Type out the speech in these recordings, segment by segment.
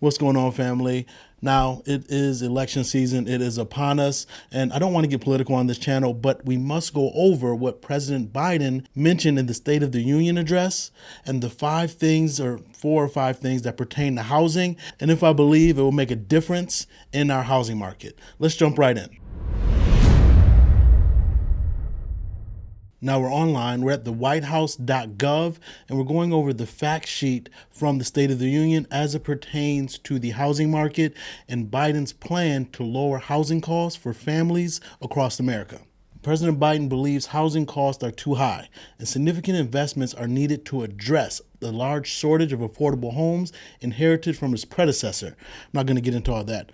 What's going on, family? Now, it is election season. It is upon us. And I don't want to get political on this channel, but we must go over what President Biden mentioned in the State of the Union address and the 4 or 5 things that pertain to housing. And if I believe it will make a difference in our housing market. Let's jump right in. Now we're online, we're at the whitehouse.gov, and we're going over the fact sheet from the State of the Union as it pertains to the housing market and Biden's plan to lower housing costs for families across America. President Biden believes housing costs are too high and significant investments are needed to address the large shortage of affordable homes inherited from his predecessor. I'm not going to get into all that.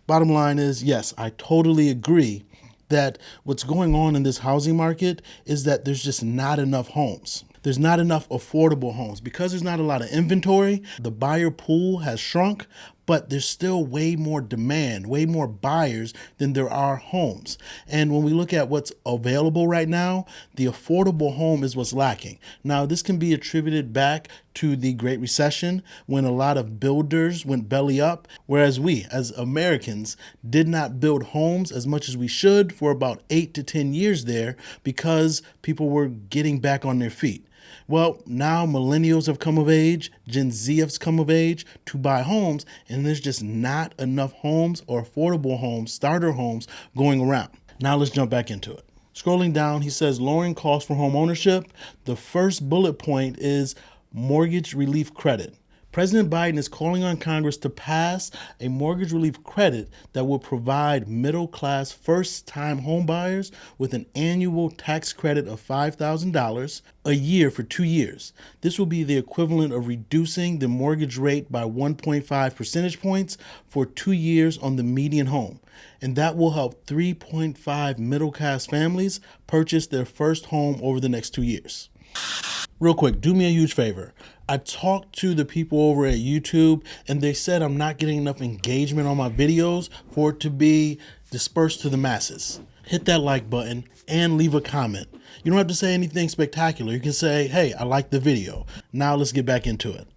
Bottom line is, yes, I totally agree that what's going on in this housing market is that there's just not enough homes. There's not enough affordable homes. Because there's not a lot of inventory, the buyer pool has shrunk, but there's still way more demand, way more buyers than there are homes. And when we look at what's available right now, the affordable home is what's lacking. Now, this can be attributed back to the Great Recession when a lot of builders went belly up, whereas we, as Americans, did not build homes as much as we should for about 8 to 10 years there because people were getting back on their feet. Well, now millennials have come of age, Gen Z has come of age to buy homes, and there's just not enough homes or affordable homes, starter homes going around. Now let's jump back into it. Scrolling down, he says lowering costs for home ownership. The first bullet point is mortgage relief credit. President Biden is calling on Congress to pass a mortgage relief credit that will provide middle-class first-time homebuyers with an annual tax credit of $5,000 a year for 2 years. This will be the equivalent of reducing the mortgage rate by 1.5 percentage points for 2 years on the median home. And that will help 3.5 middle-class families purchase their first home over the next 2 years. Real quick, do me a huge favor. I talked to the people over at YouTube and they said I'm not getting enough engagement on my videos for it to be dispersed to the masses. Hit that like button and leave a comment. You don't have to say anything spectacular. You can say, hey, I like the video. Now let's get back into it.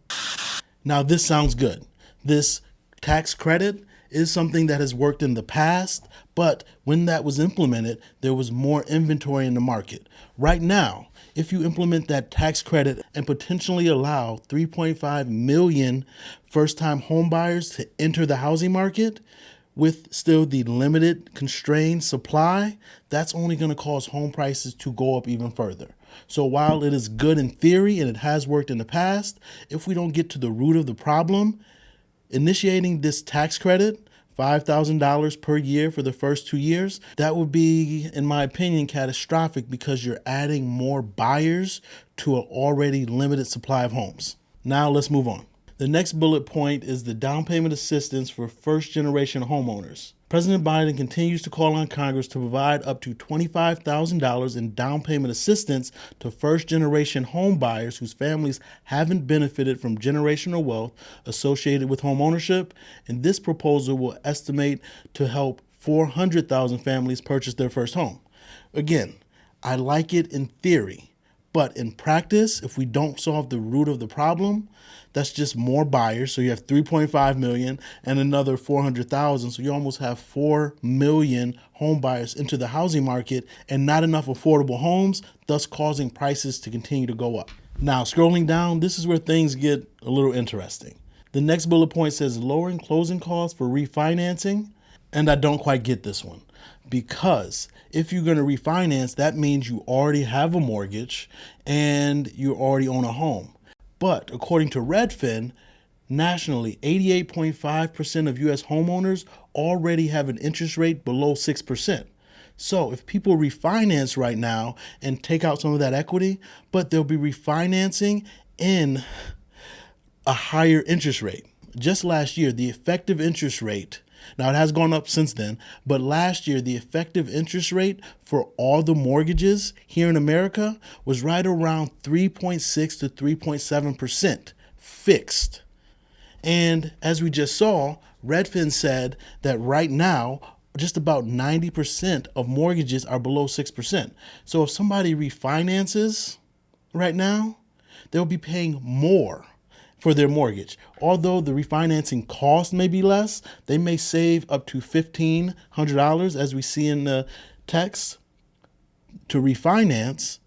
Now this sounds good. This tax credit is something that has worked in the past, but when that was implemented, there was more inventory in the market. Right now, if you implement that tax credit and potentially allow 3.5 million first-time homebuyers to enter the housing market with still the limited constrained supply, that's only going to cause home prices to go up even further. So while it is good in theory and it has worked in the past, if we don't get to the root of the problem, initiating this tax credit, $5,000 per year for the first 2 years, that would be, in my opinion, catastrophic because you're adding more buyers to an already limited supply of homes. Now let's move on. The next bullet point is the down payment assistance for first-generation homeowners. President Biden continues to call on Congress to provide up to $25,000 in down payment assistance to first-generation home buyers whose families haven't benefited from generational wealth associated with home ownership, and this proposal will estimate to help 400,000 families purchase their first home. Again, I like it in theory, but in practice, if we don't solve the root of the problem, that's just more buyers. So you have 3.5 million and another 400,000. So you almost have 4 million home buyers into the housing market and not enough affordable homes, thus causing prices to continue to go up. Now, scrolling down, this is where things get a little interesting. The next bullet point says lowering closing costs for refinancing. And I don't quite get this one because if you're going to refinance, that means you already have a mortgage and you already own a home. But according to Redfin, nationally, 88.5% of U.S. homeowners already have an interest rate below 6%. So if people refinance right now and take out some of that equity, but they'll be refinancing in a higher interest rate. Just last year, the effective interest rate, now it has gone up since then, but last year, the effective interest rate for all the mortgages here in America was right around 3.6 to 3.7% fixed. And as we just saw, Redfin said that right now, just about 90% of mortgages are below 6%. So if somebody refinances right now, they'll be paying more for their mortgage. Although the refinancing cost may be less, they may save up to $1,500, as we see in the text, to refinance,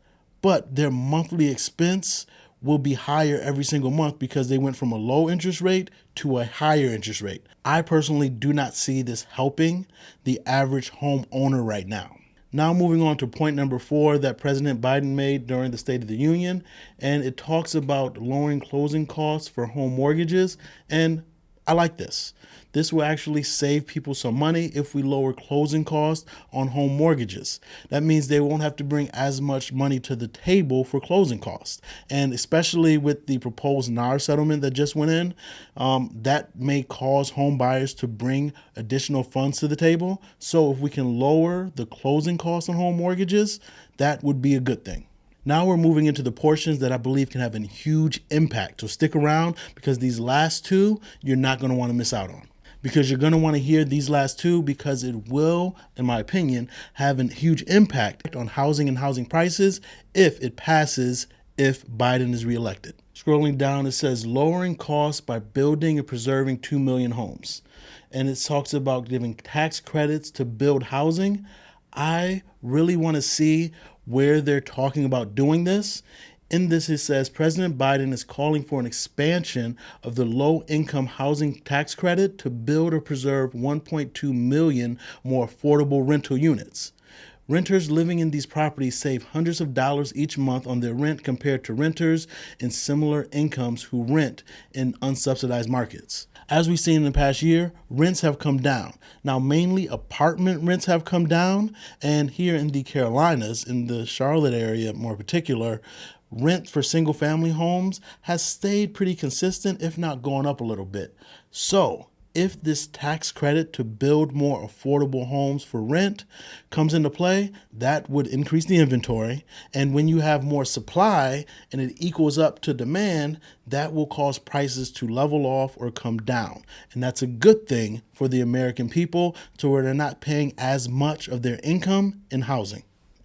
but their monthly expense will be higher every single month because they went from a low interest rate to a higher interest rate. I personally do not see this helping the average homeowner right now. Now, moving on to point number 4 that President Biden made during the State of the Union, and it talks about lowering closing costs for home mortgages, and I like this. This will actually save people some money if we lower closing costs on home mortgages. That means they won't have to bring as much money to the table for closing costs. And especially with the proposed NAR settlement that just went in, that may cause home buyers to bring additional funds to the table. So if we can lower the closing costs on home mortgages, that would be a good thing. Now we're moving into the portions that I believe can have a huge impact. So stick around, because these last two you're not going to want to miss out on. Because you're going to want to hear these last two, because it will, in my opinion, have a huge impact on housing and housing prices if it passes, if Biden is reelected. Scrolling down, it says lowering costs by building and preserving 2 million homes. And it talks about giving tax credits to build housing. I really want to see where they're talking about doing this. In this, it says President Biden is calling for an expansion of the low-income housing tax credit to build or preserve 1.2 million more affordable rental units. Renters living in these properties save hundreds of dollars each month on their rent compared to renters in similar incomes who rent in unsubsidized markets. As we've seen in the past year, rents have come down. Now, mainly apartment rents have come down, and here in the Carolinas, in the Charlotte area more particular, rent for single family homes has stayed pretty consistent, if not gone up a little bit. So if this tax credit to build more affordable homes for rent comes into play, that would increase the inventory. And when you have more supply and it equals up to demand, that will cause prices to level off or come down. And that's a good thing for the American people, to where they're not paying as much of their income in housing.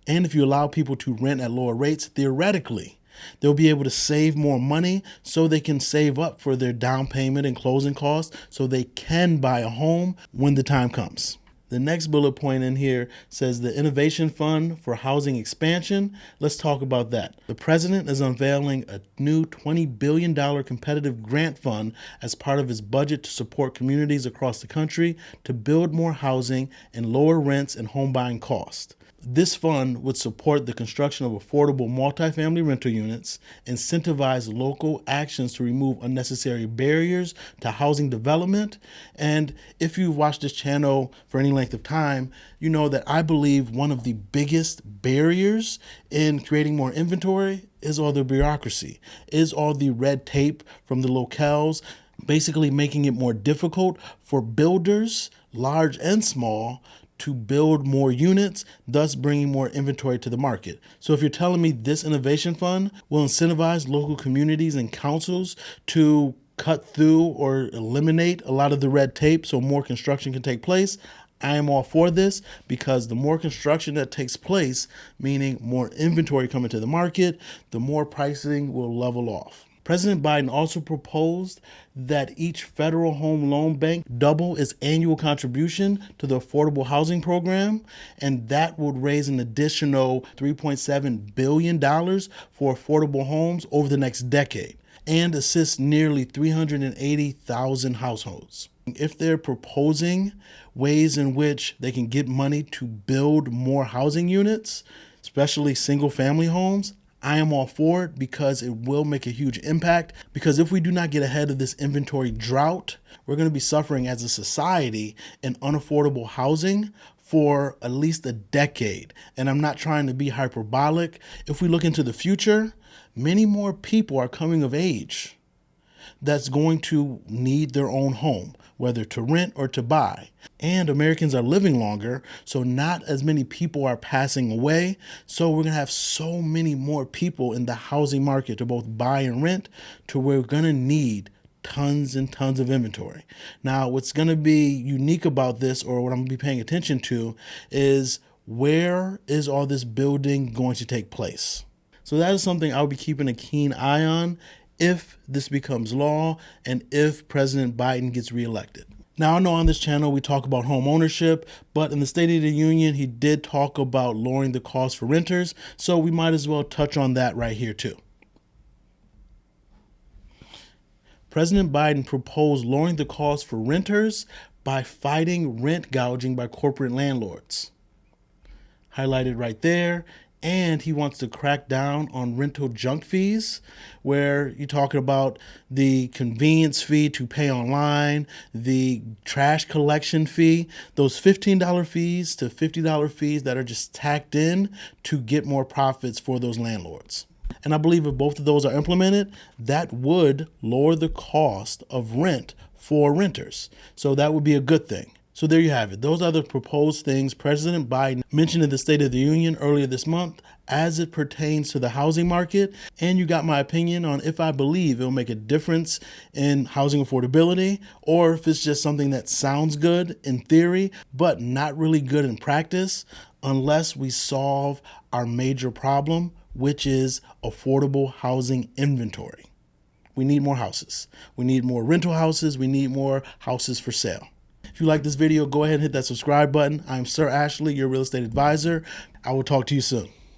And if you allow people to rent at lower rates, theoretically, they'll be able to save more money, so they can save up for their down payment and closing costs, so they can buy a home when the time comes. The next bullet point in here says the Innovation Fund for Housing Expansion. Let's talk about that. The president is unveiling a new $20 billion competitive grant fund as part of his budget to support communities across the country to build more housing and lower rents and home buying costs. This fund would support the construction of affordable multifamily rental units, incentivize local actions to remove unnecessary barriers to housing development. And if you've watched this channel for any length of time, you know that I believe one of the biggest barriers in creating more inventory is all the bureaucracy, is all the red tape from the locales, basically making it more difficult for builders, large and small, to build more units, thus bringing more inventory to the market. So if you're telling me this innovation fund will incentivize local communities and councils to cut through or eliminate a lot of the red tape so more construction can take place, I am all for this, because the more construction that takes place, meaning more inventory coming to the market, the more pricing will level off. President Biden also proposed that each federal home loan bank double its annual contribution to the affordable housing program, and that would raise an additional $3.7 billion for affordable homes over the next decade and assist nearly 380,000 households. If they're proposing ways in which they can get money to build more housing units, especially single family homes, I am all for it, because it will make a huge impact. Because if we do not get ahead of this inventory drought, we're going to be suffering as a society in unaffordable housing for at least a decade. And I'm not trying to be hyperbolic. If we look into the future, many more people are coming of age that's going to need their own home, whether to rent or to buy. And Americans are living longer, so not as many people are passing away. So we're going to have so many more people in the housing market to both buy and rent, to where we're going to need tons and tons of inventory. Now, what's going to be unique about this, or what I'm going to be paying attention to, is where is all this building going to take place? So that is something I'll be keeping a keen eye on if this becomes law and if President Biden gets reelected. Now, I know on this channel we talk about home ownership, but in the State of the Union, he did talk about lowering the cost for renters, so we might as well touch on that right here too. President Biden proposed lowering the cost for renters by fighting rent gouging by corporate landlords. Highlighted right there. And he wants to crack down on rental junk fees, where you're talking about the convenience fee to pay online, the trash collection fee, those $15 fees to $50 fees that are just tacked in to get more profits for those landlords. And I believe if both of those are implemented, that would lower the cost of rent for renters. So that would be a good thing. So there you have it. Those are the proposed things President Biden mentioned in the State of the Union earlier this month as it pertains to the housing market. And you got my opinion on if I believe it will make a difference in housing affordability, or if it's just something that sounds good in theory, but not really good in practice unless we solve our major problem, which is affordable housing inventory. We need more houses. We need more rental houses. We need more houses for sale. If you like this video, go ahead and hit that subscribe button. I'm Sir Ashley, your real estate advisor. I will talk to you soon.